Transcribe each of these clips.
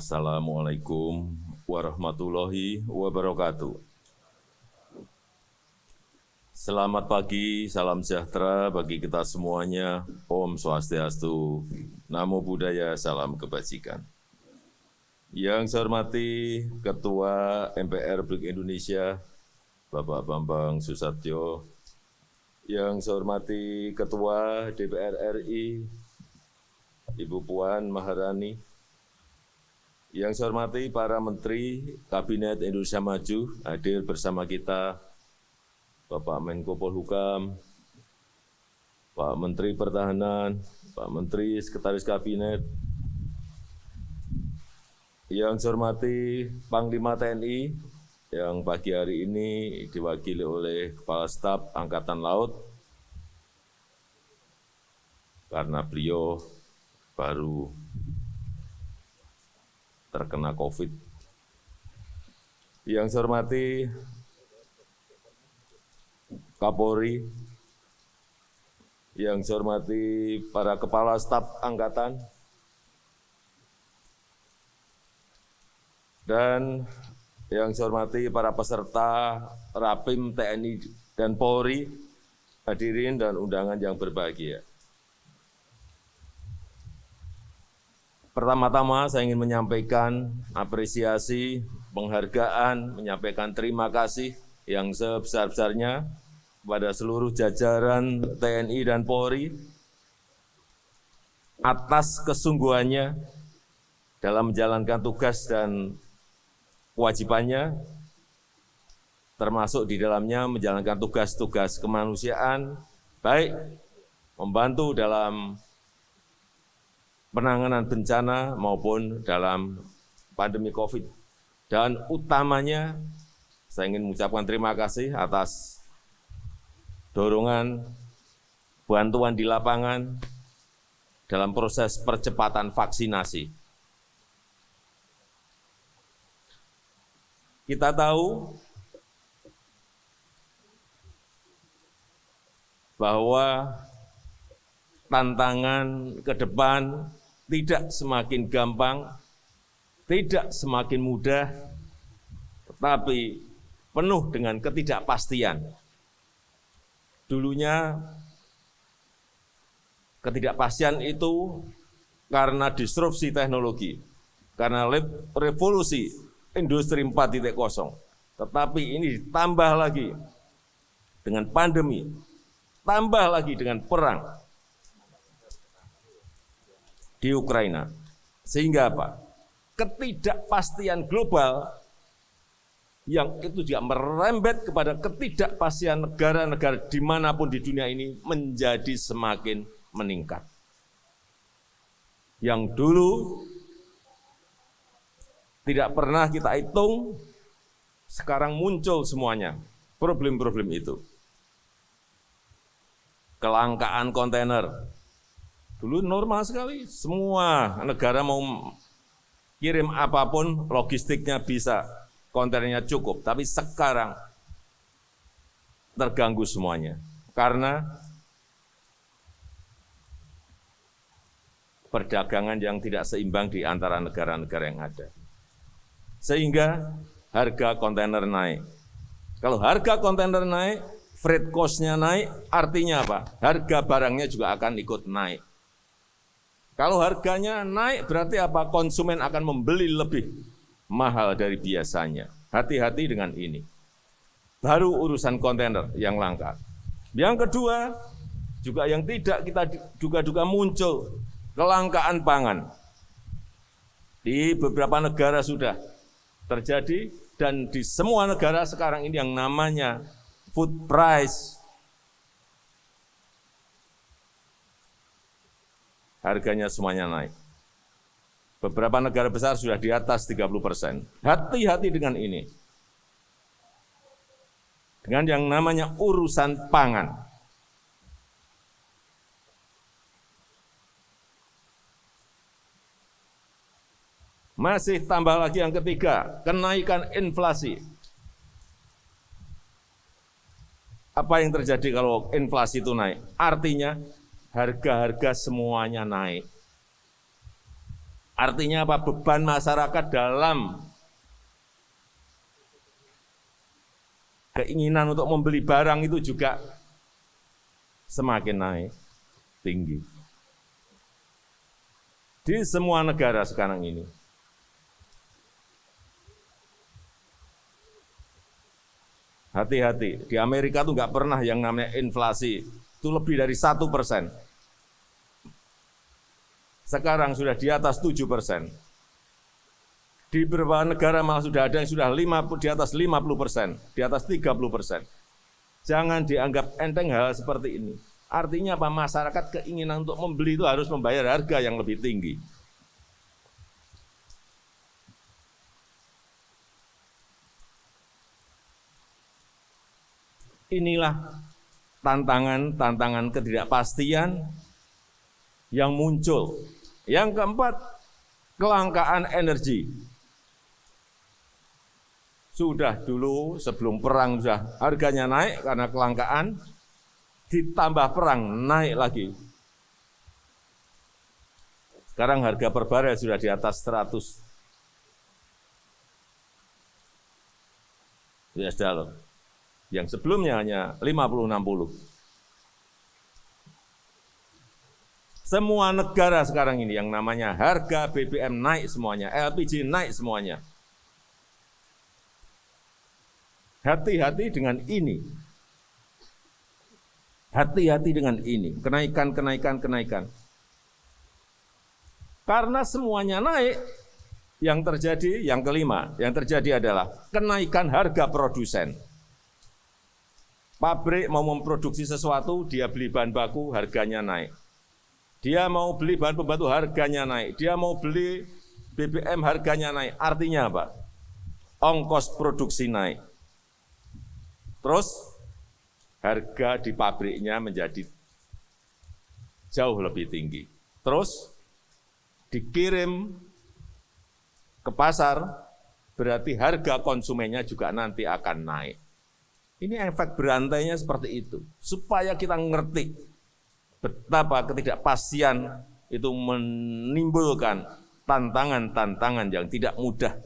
Assalamualaikum warahmatullahi wabarakatuh. Selamat pagi, salam sejahtera bagi kita semuanya. Om Swastiastu, Namo Buddhaya, salam kebajikan. Yang saya hormati Ketua MPR Republik Indonesia, Bapak Bambang Susatyo. Yang saya hormati Ketua DPR RI, Ibu Puan Maharani. Yang saya hormati para Menteri Kabinet Indonesia Maju, hadir bersama kita, Bapak Menko Polhukam, Pak Menteri Pertahanan, Pak Menteri Sekretaris Kabinet. Yang saya hormati Panglima TNI, yang pagi hari ini diwakili oleh Kepala Staf Angkatan Laut, karena beliau baru terkena COVID. Yang saya hormati Kapolri, yang saya hormati para Kepala Staf Angkatan, dan yang saya hormati para peserta Rapim TNI dan Polri, hadirin dan undangan yang berbahagia. Pertama-tama saya ingin menyampaikan apresiasi, penghargaan, menyampaikan terima kasih yang sebesar-besarnya kepada seluruh jajaran TNI dan Polri atas kesungguhannya dalam menjalankan tugas dan kewajibannya, termasuk di dalamnya menjalankan tugas-tugas kemanusiaan, baik membantu dalam penanganan bencana maupun dalam pandemi COVID. Dan utamanya, saya ingin mengucapkan terima kasih atas dorongan bantuan di lapangan dalam proses percepatan vaksinasi. Kita tahu bahwa tantangan ke depan tidak semakin gampang, tidak semakin mudah, tetapi penuh dengan ketidakpastian. Dulunya ketidakpastian itu karena disrupsi teknologi, karena revolusi industri 4.0, tetapi ini ditambah lagi dengan pandemi, tambah lagi dengan perang di Ukraina. Sehingga apa? Ketidakpastian global yang itu juga merembet kepada ketidakpastian negara-negara dimanapun di dunia ini menjadi semakin meningkat. Yang dulu tidak pernah kita hitung, sekarang muncul semuanya problem-problem itu. Kelangkaan kontainer, dulu normal sekali, semua negara mau kirim apapun, logistiknya bisa, kontainernya cukup, tapi sekarang terganggu semuanya, karena perdagangan yang tidak seimbang di antara negara-negara yang ada. Sehingga harga kontainer naik. Kalau harga kontainer naik, freight cost-nya naik, artinya apa? Harga barangnya juga akan ikut naik. Kalau harganya naik, berarti apa? Konsumen akan membeli lebih mahal dari biasanya. Hati-hati dengan ini. Baru urusan kontainer yang langka. Yang kedua, juga yang tidak kita duga-duga muncul, kelangkaan pangan. Di beberapa negara sudah terjadi, dan di semua negara sekarang ini yang namanya food price, harganya semuanya naik. Beberapa negara besar sudah di atas 30%. Hati-hati dengan ini. Dengan yang namanya urusan pangan. Masih tambah lagi yang ketiga, kenaikan inflasi. Apa yang terjadi kalau inflasi itu naik? Artinya harga-harga semuanya naik. Artinya apa? Beban masyarakat dalam keinginan untuk membeli barang itu juga semakin naik tinggi. Di semua negara sekarang ini. Hati-hati, di Amerika tuh nggak pernah yang namanya inflasi itu lebih dari 1%. Sekarang sudah di atas 7%. Di beberapa negara malah sudah ada yang sudah di atas 50%, di atas 30%. Jangan dianggap enteng hal seperti ini. Artinya apa? Masyarakat keinginan untuk membeli itu harus membayar harga yang lebih tinggi. Inilah tantangan ketidakpastian yang muncul. Yang keempat, kelangkaan energi. Sudah dulu sebelum perang sudah harganya naik karena kelangkaan, ditambah perang naik lagi. Sekarang harga per barel sudah di atas 100 US dollar. Yang sebelumnya hanya 50-60. Semua negara sekarang ini yang namanya harga BBM naik semuanya, LPG naik semuanya. Hati-hati dengan ini. Hati-hati dengan ini, kenaikan. Karena semuanya naik, yang terjadi, yang kelima, yang terjadi adalah kenaikan harga produsen. Pabrik mau memproduksi sesuatu, dia beli bahan baku, harganya naik. Dia mau beli bahan pembantu, harganya naik. Dia mau beli BBM, harganya naik. Artinya apa? Ongkos produksi naik. Terus harga di pabriknya menjadi jauh lebih tinggi. Terus dikirim ke pasar, berarti harga konsumennya juga nanti akan naik. Ini efek berantainya seperti itu. Supaya kita ngerti betapa ketidakpastian itu menimbulkan tantangan-tantangan yang tidak mudah.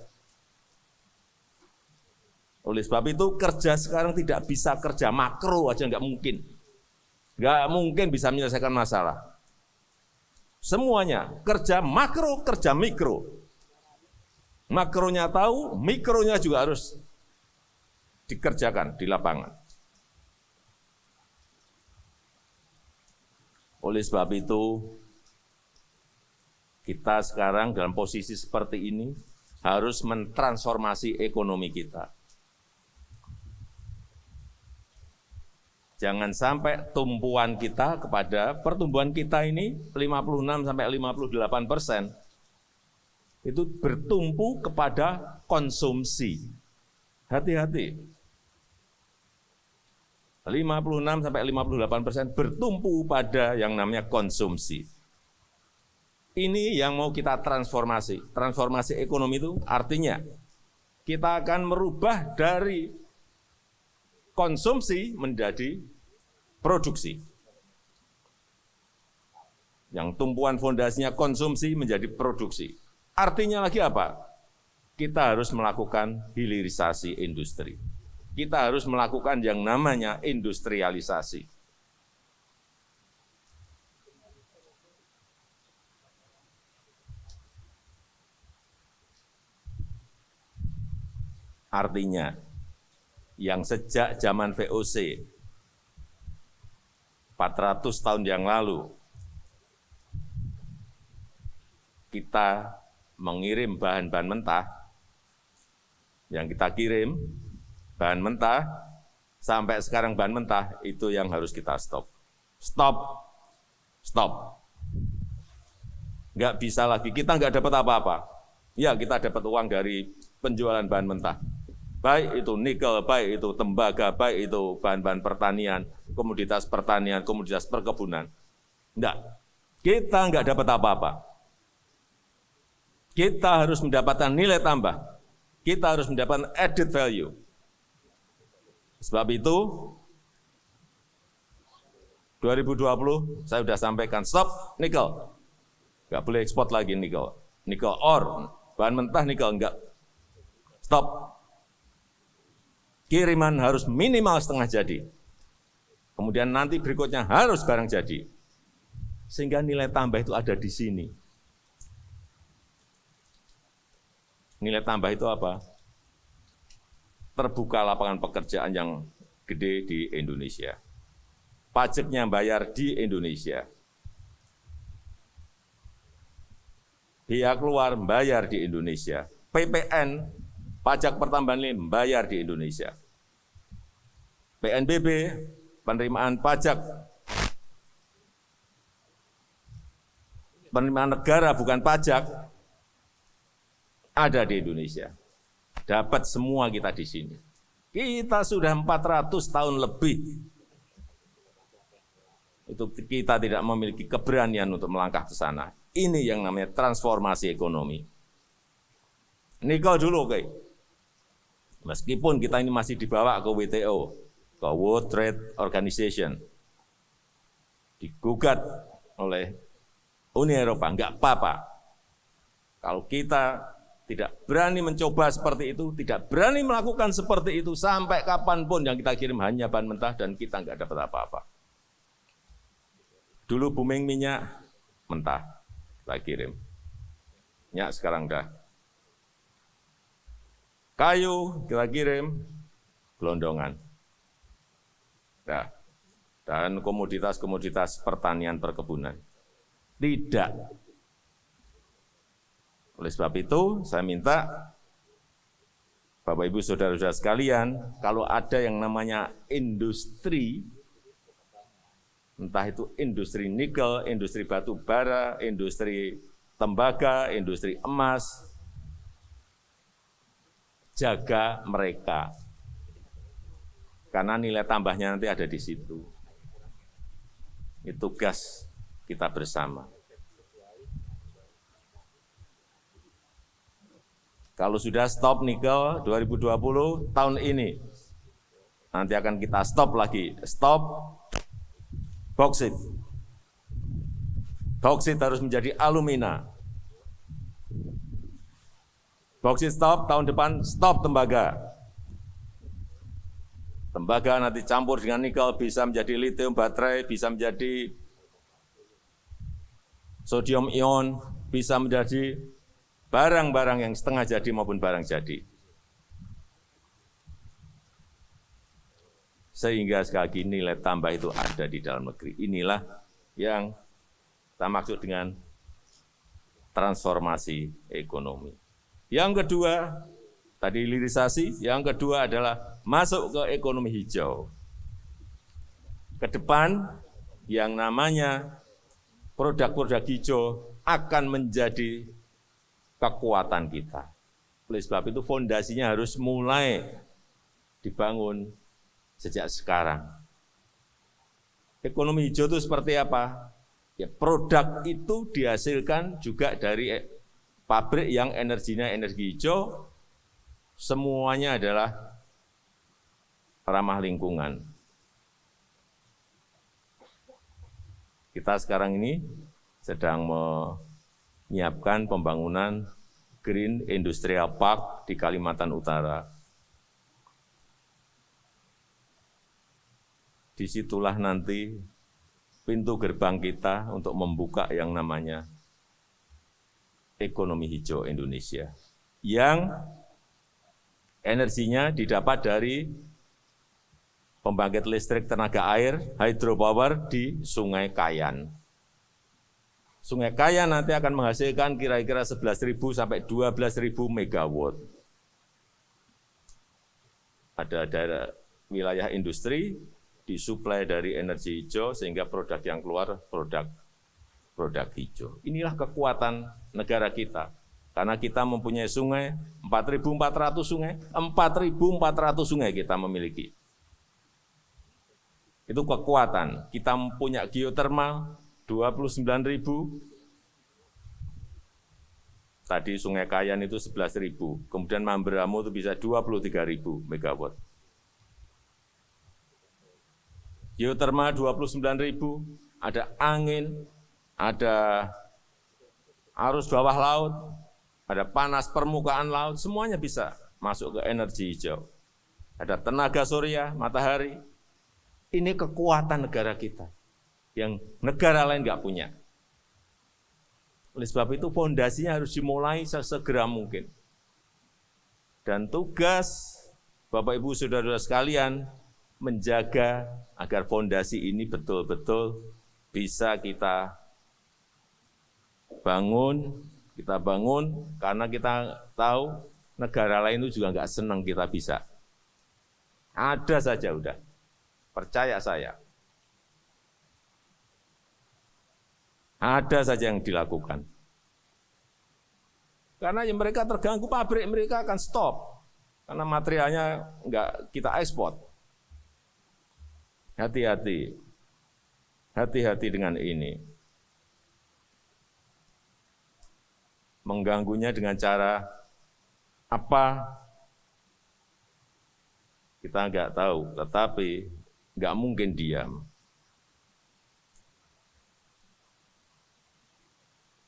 Oleh sebab itu kerja sekarang tidak bisa kerja makro aja, nggak mungkin. Nggak mungkin bisa menyelesaikan masalah. Semuanya, kerja makro, kerja mikro. Makronya tahu, mikronya juga harus dikerjakan di lapangan. Oleh sebab itu, kita sekarang dalam posisi seperti ini harus mentransformasi ekonomi kita. Jangan sampai tumpuan kita kepada pertumbuhan kita ini 56 sampai 58%. Itu bertumpu kepada konsumsi. Hati-hati. 56 sampai 58% bertumpu pada yang namanya konsumsi. Ini yang mau kita transformasi. Transformasi ekonomi itu artinya kita akan merubah dari konsumsi menjadi produksi. Yang tumpuan fondasinya konsumsi menjadi produksi. Artinya lagi apa? Kita harus melakukan hilirisasi industri. Kita harus melakukan yang namanya industrialisasi. Artinya, yang sejak zaman VOC 400 tahun yang lalu kita mengirim bahan-bahan mentah, yang kita kirim bahan mentah sampai sekarang bahan mentah itu yang harus kita stop. Stop. Nggak bisa lagi, kita nggak dapat apa-apa. Ya, kita dapat uang dari penjualan bahan mentah. Baik itu nikel, baik itu tembaga, baik itu bahan-bahan pertanian, komoditas pertanian, komoditas perkebunan. Enggak, kita enggak dapat apa-apa. Kita harus mendapatkan nilai tambah. Kita harus mendapatkan added value. Sebab itu, 2020 saya sudah sampaikan stop nikel. Enggak boleh ekspor lagi nikel. nikel ore, bahan mentah nikel enggak. Stop. Kiriman harus minimal setengah jadi. Kemudian nanti berikutnya harus barang jadi. Sehingga nilai tambah itu ada di sini. Nilai tambah itu apa? Terbuka lapangan pekerjaan yang gede di Indonesia. Pajaknya bayar di Indonesia. Pihak luar bayar di Indonesia. PPN, pajak pertambahan nilai bayar di Indonesia. PNBP, penerimaan pajak, penerimaan negara bukan pajak, ada di Indonesia. Dapat semua kita di sini. Kita sudah 400 tahun lebih. Itu kita tidak memiliki keberanian untuk melangkah ke sana. Ini yang namanya transformasi ekonomi. Nikel dulu, oke. Meskipun kita ini masih dibawa ke WTO, ke World Trade Organization, digugat oleh Uni Eropa, enggak apa-apa. Kalau kita tidak berani mencoba seperti itu, tidak berani melakukan seperti itu, sampai kapanpun yang kita kirim hanya bahan mentah dan kita enggak dapat apa-apa. Dulu booming minyak mentah, kita kirim. Minyak sekarang enggak. Kayu kita kirim, gelondongan. Nah, dan komoditas-komoditas pertanian perkebunan. Tidak. Oleh sebab itu, saya minta Bapak Ibu Saudara-saudara sekalian, kalau ada yang namanya industri, entah itu industri nikel, industri batu bara, industri tembaga, industri emas, jaga mereka. Karena nilai tambahnya nanti ada di situ. Itu tugas kita bersama. Kalau sudah stop nikel 2020 tahun ini, nanti akan kita stop lagi. Stop boksit. Boksit harus menjadi alumina. Boksit stop, tahun depan stop tembaga. Tembaga nanti campur dengan nikel, bisa menjadi lithium baterai, bisa menjadi sodium ion, bisa menjadi barang-barang yang setengah jadi maupun barang jadi. Sehingga sekali lagi nilai tambah itu ada di dalam negeri. Inilah yang kita maksud dengan transformasi ekonomi. Yang kedua, tadi hilirisasi, yang kedua adalah masuk ke ekonomi hijau. Ke depan yang namanya produk-produk hijau akan menjadi kekuatan kita. Oleh sebab itu fondasinya harus mulai dibangun sejak sekarang. Ekonomi hijau itu seperti apa? Ya, produk itu dihasilkan juga dari pabrik yang energinya energi hijau, semuanya adalah ramah lingkungan. Kita sekarang ini sedang menyiapkan pembangunan Green Industrial Park di Kalimantan Utara. Disitulah nanti pintu gerbang kita untuk membuka yang namanya ekonomi hijau Indonesia, yang energinya didapat dari pembangkit listrik tenaga air, hydropower di Sungai Kayan. Sungai Kayan nanti akan menghasilkan kira-kira 11.000 sampai 12.000 megawatt. Ada daerah wilayah industri disuplai dari energi hijau sehingga produk yang keluar produk hijau. Inilah kekuatan negara kita. Karena kita mempunyai sungai, 4.400 sungai, 4.400 sungai kita memiliki. Itu kekuatan. Kita punya geotermal 29.000. Tadi Sungai Kayan itu 11.000. Kemudian Mamberamo itu bisa 23.000 megawatt. Geotermal 29.000, ada angin, ada arus bawah laut, ada panas permukaan laut, semuanya bisa masuk ke energi hijau. Ada tenaga surya, matahari. Ini kekuatan negara kita yang negara lain nggak punya. Oleh sebab itu fondasinya harus dimulai sesegera mungkin. Dan tugas Bapak Ibu Saudara-saudara sekalian menjaga agar fondasi ini betul-betul bisa kita bangun karena kita tahu negara lain itu juga nggak senang kita bisa. Ada saja udah, percaya saya. Ada saja yang dilakukan. Karena yang mereka terganggu, pabrik mereka akan stop. Karena materialnya nggak kita ekspor. Hati-hati. Hati-hati dengan ini. Mengganggunya dengan cara apa? Kita nggak tahu, tetapi nggak mungkin diam.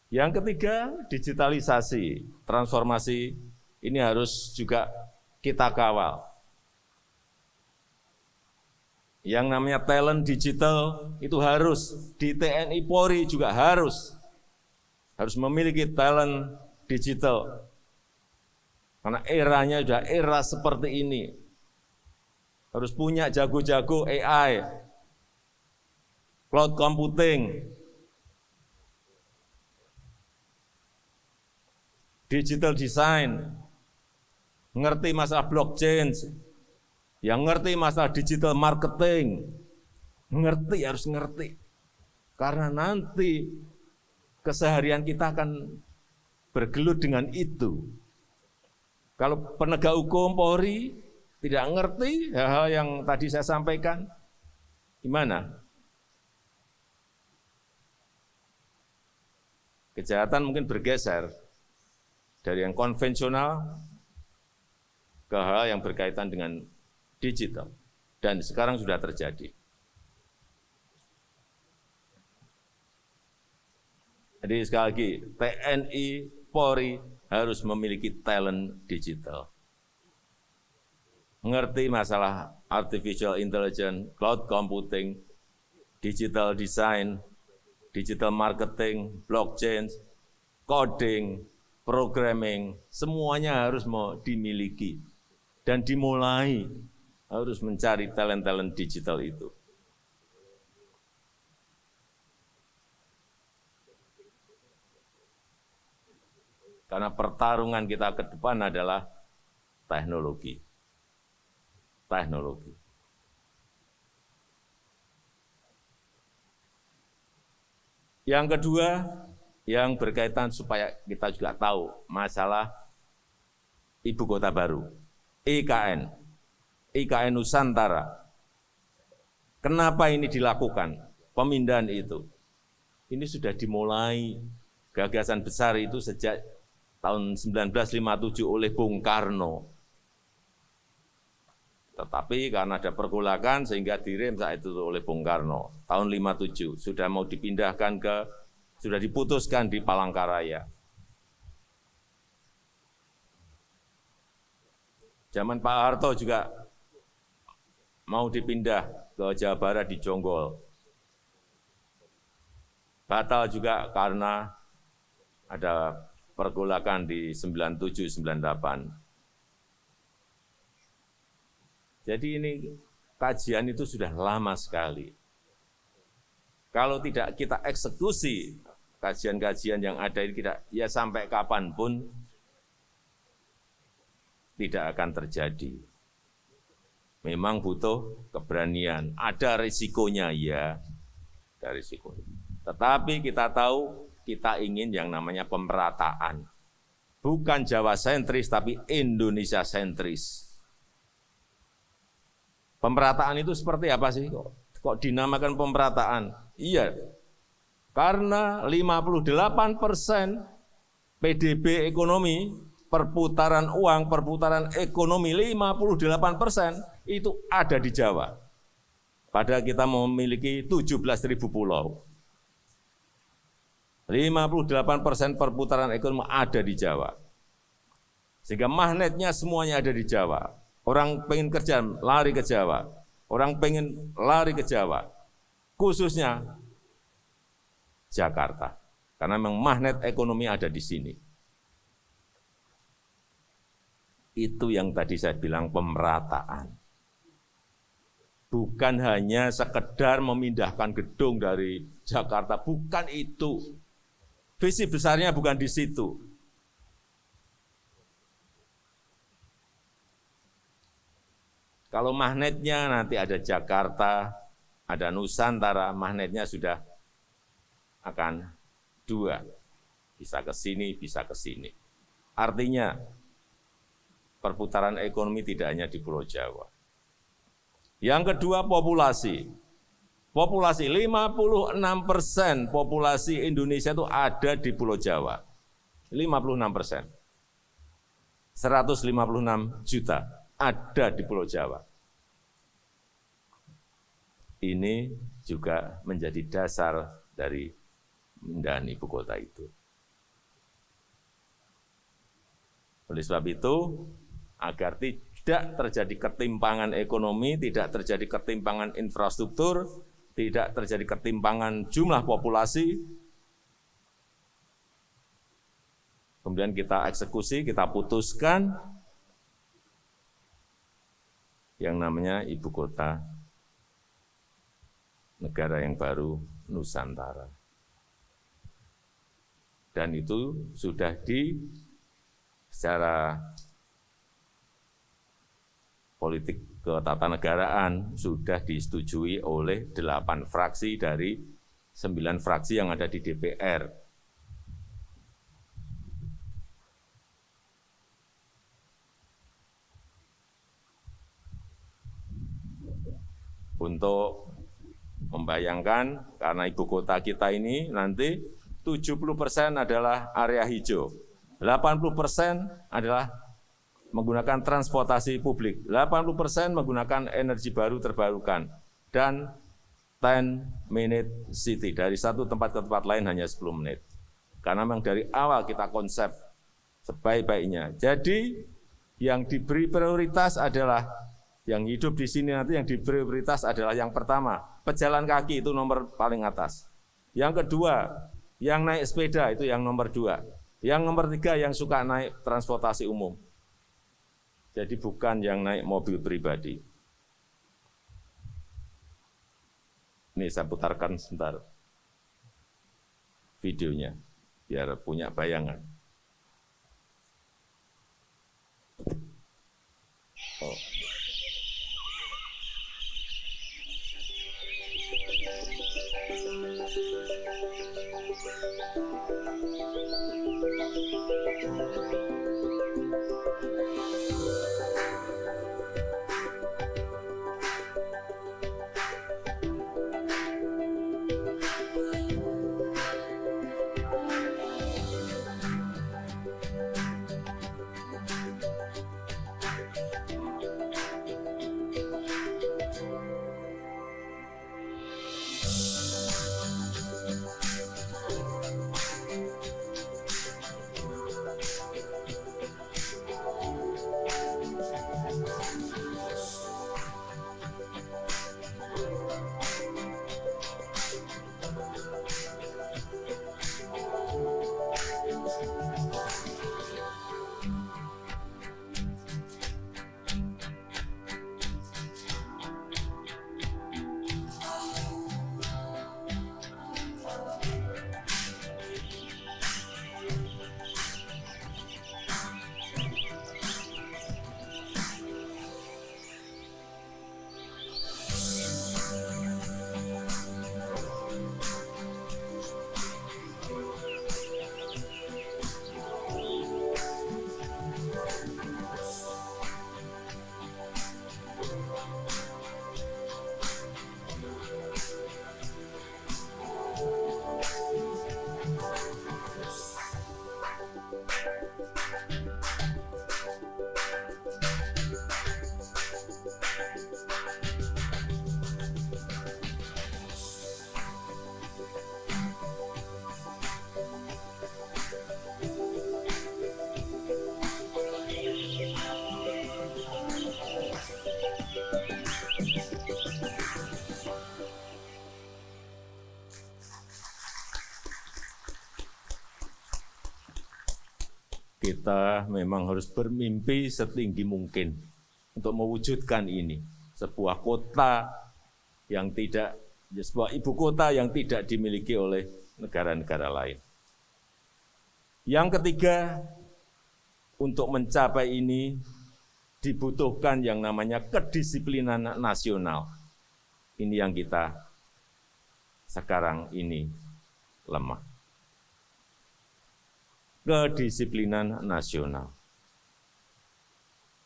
Yang ketiga, digitalisasi, transformasi ini harus juga kita kawal. Yang namanya talent digital itu harus di TNI Polri juga harus memiliki talent digital. Karena eranya sudah era seperti ini. Harus punya jago-jago AI, cloud computing, digital design, ngerti masalah blockchain, yang ngerti masalah digital marketing, harus ngerti. Karena nanti keseharian kita akan bergelut dengan itu. Kalau penegak hukum Polri tidak ngerti hal-hal yang tadi saya sampaikan, gimana? Kejahatan mungkin bergeser dari yang konvensional ke hal yang berkaitan dengan digital. Dan sekarang sudah terjadi. Jadi sekali lagi, TNI, Polri harus memiliki talent digital. Mengerti masalah artificial intelligence, cloud computing, digital design, digital marketing, blockchain, coding, programming, semuanya harus dimiliki dan dimulai harus mencari talent-talent digital itu. Karena pertarungan kita ke depan adalah teknologi. Teknologi. Yang kedua, yang berkaitan supaya kita juga tahu masalah Ibu Kota Baru, IKN Nusantara. Kenapa ini dilakukan, pemindahan itu? Ini sudah dimulai, gagasan besar itu sejak tahun 1957 oleh Bung Karno. Tetapi karena ada pergolakan sehingga direm saat itu oleh Bung Karno. Tahun 57 sudah mau dipindahkan sudah diputuskan di Palangkaraya. Zaman Pak Harto juga mau dipindah ke Jawa Barat di Jonggol. Batal juga karena ada pergolakan di 97-98. Jadi ini kajian itu sudah lama sekali. Kalau tidak kita eksekusi kajian-kajian yang ada ini, ya sampai kapanpun tidak akan terjadi. Memang butuh keberanian, ada risikonya ya, ada risikonya. Tetapi kita tahu kita ingin yang namanya pemerataan. Bukan Jawa sentris tapi Indonesia sentris. Pemerataan itu seperti apa sih? Kok dinamakan pemerataan? Iya, karena 58% PDB ekonomi, perputaran uang, perputaran ekonomi 58% itu ada di Jawa. Padahal kita memiliki 17.000 pulau. 58% perputaran ekonomi ada di Jawa. Sehingga magnetnya semuanya ada di Jawa. Orang pengen kerja, lari ke Jawa. Orang pengen lari ke Jawa. Khususnya Jakarta. Karena memang magnet ekonomi ada di sini. Itu yang tadi saya bilang pemerataan. Bukan hanya sekedar memindahkan gedung dari Jakarta, bukan itu. Visi besarnya bukan di situ. Kalau magnetnya nanti ada Jakarta, ada Nusantara, magnetnya sudah akan dua. Bisa ke sini, bisa ke sini. Artinya, perputaran ekonomi tidak hanya di Pulau Jawa. Yang kedua, populasi. Populasi 56% populasi Indonesia itu ada di Pulau Jawa. 56%. 156 juta ada di Pulau Jawa. Ini juga menjadi dasar dari pemindahan ibu kota itu. Oleh sebab itu, agar tidak terjadi ketimpangan ekonomi, tidak terjadi ketimpangan infrastruktur, tidak terjadi ketimpangan jumlah populasi, kemudian kita eksekusi, kita putuskan yang namanya ibu kota negara yang baru Nusantara. Dan itu sudah secara politik ketatanegaraan sudah disetujui oleh 8 fraksi dari 9 fraksi yang ada di DPR. Untuk membayangkan, karena ibu kota kita ini nanti 70% adalah area hijau, 80% adalah menggunakan transportasi publik, 80% menggunakan energi baru terbarukan, dan 10-minute city, dari satu tempat ke tempat lain hanya 10 menit. Karena memang dari awal kita konsep sebaik-baiknya. Jadi yang diberi prioritas adalah, yang hidup di sini nanti yang diberi prioritas adalah yang pertama, pejalan kaki itu nomor paling atas. Yang kedua, yang naik sepeda itu yang nomor 2. Yang nomor 3 yang suka naik transportasi umum. Jadi bukan yang naik mobil pribadi. Ini saya putarkan sebentar videonya, biar punya bayangan. Oh. kita memang harus bermimpi setinggi mungkin untuk mewujudkan ini. Sebuah kota yang tidak, sebuah ibu kota yang tidak dimiliki oleh negara-negara lain. Yang ketiga, untuk mencapai ini dibutuhkan yang namanya kedisiplinan nasional. Ini yang kita sekarang ini lemah. Kedisiplinan nasional.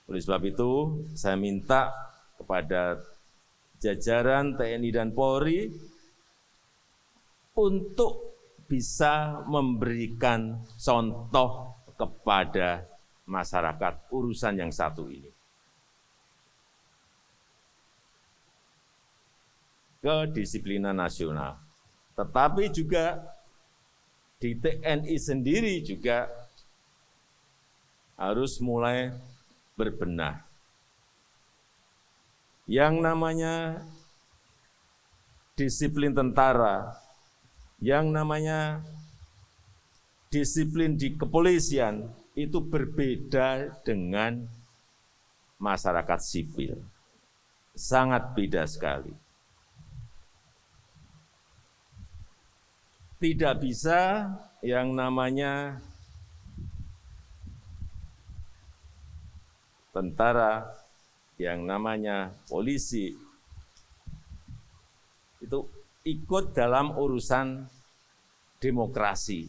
Oleh sebab itu, saya minta kepada jajaran TNI dan Polri untuk bisa memberikan contoh kepada masyarakat urusan yang satu ini. Kedisiplinan nasional. Tetapi juga di TNI sendiri juga harus mulai berbenah. Yang namanya disiplin tentara, yang namanya disiplin di kepolisian itu berbeda dengan masyarakat sipil. Sangat beda sekali. Tidak bisa yang namanya tentara, yang namanya polisi, itu ikut dalam urusan demokrasi.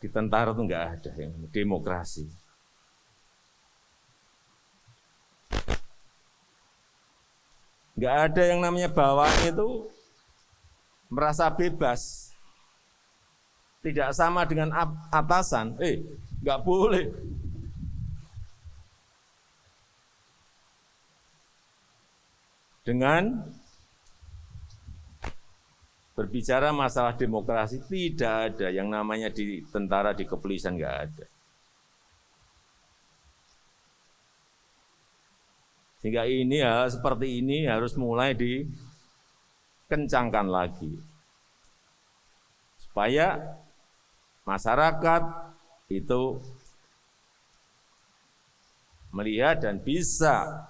Di tentara itu enggak ada yang demokrasi. Enggak ada yang namanya bawahan itu merasa bebas. Tidak sama dengan atasan. Enggak boleh. Dengan berbicara masalah demokrasi, tidak ada yang namanya di tentara, di kepolisian, enggak ada. Sehingga ini hal seperti ini harus mulai dikencangkan lagi. Supaya masyarakat itu melihat dan bisa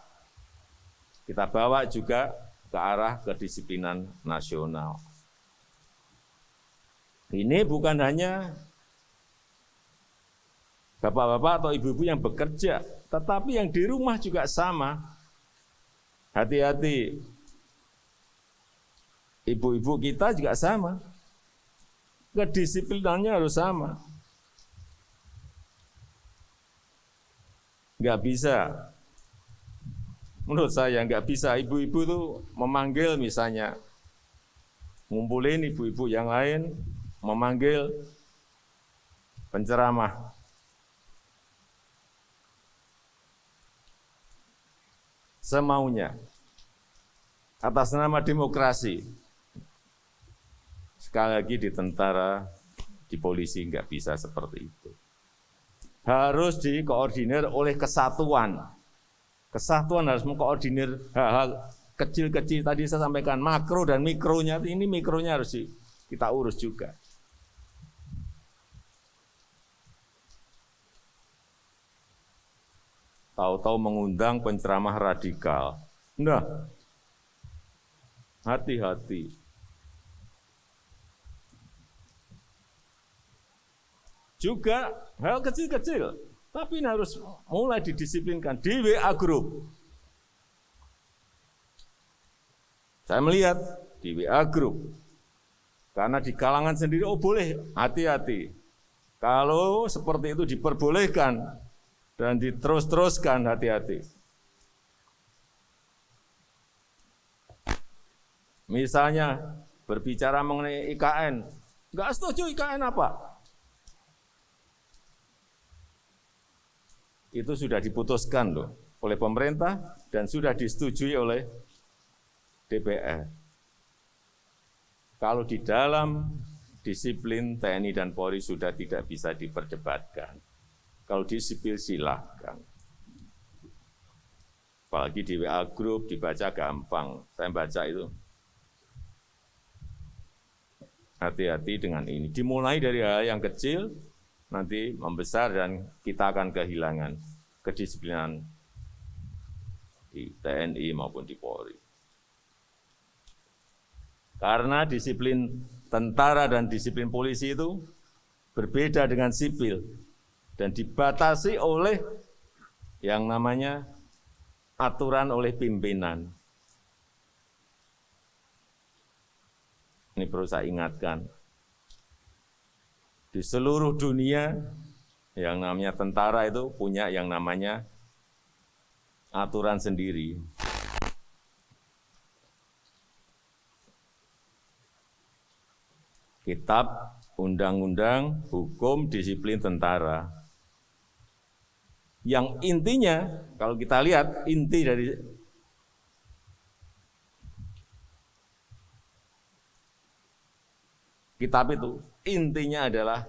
kita bawa juga ke arah kedisiplinan nasional. Ini bukan hanya bapak-bapak atau ibu-ibu yang bekerja, tetapi yang di rumah juga sama. Hati-hati, ibu-ibu kita juga sama. Kedisiplinannya harus sama. Enggak bisa. Menurut saya enggak bisa ibu-ibu itu memanggil misalnya, ngumpulin ibu-ibu yang lain, memanggil penceramah. Semaunya, atas nama demokrasi. Sekali lagi di tentara, di polisi enggak bisa seperti itu. Harus dikoordinir oleh kesatuan. Kesatuan harus mengkoordinir hal-hal kecil-kecil tadi saya sampaikan, makro dan mikronya, ini mikronya harus kita urus juga. Tahu-tahu mengundang penceramah radikal. Nah, hati-hati. Juga hal kecil-kecil, tapi ini harus mulai didisiplinkan di WA Group. Saya melihat di WA Group, karena di kalangan sendiri, boleh, hati-hati. Kalau seperti itu diperbolehkan dan diterus-teruskan, hati-hati. Misalnya berbicara mengenai IKN, nggak setuju IKN apa? Itu sudah diputuskan loh oleh pemerintah dan sudah disetujui oleh DPR. Kalau di dalam disiplin TNI dan Polri sudah tidak bisa diperdebatkan. Kalau di sipil silahkan. Apalagi di WA Group dibaca gampang. Saya baca itu. Hati-hati dengan ini. Dimulai dari hal yang kecil, nanti membesar dan kita akan kehilangan kedisiplinan di TNI maupun di Polri. Karena disiplin tentara dan disiplin polisi itu berbeda dengan sipil dan dibatasi oleh yang namanya aturan oleh pimpinan. Ini perlu saya ingatkan. Di seluruh dunia yang namanya tentara itu punya yang namanya aturan sendiri. Kitab, undang-undang, hukum, disiplin tentara. Yang intinya, kalau kita lihat inti dari kitab itu, intinya adalah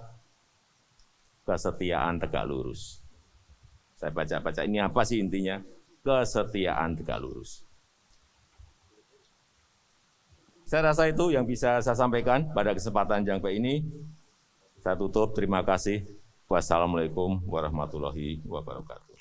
kesetiaan tegak lurus. Saya baca-baca, ini apa sih intinya? Kesetiaan tegak lurus. Saya rasa itu yang bisa saya sampaikan pada kesempatan yang baik ini. Saya tutup, terima kasih. Wassalamualaikum warahmatullahi wabarakatuh.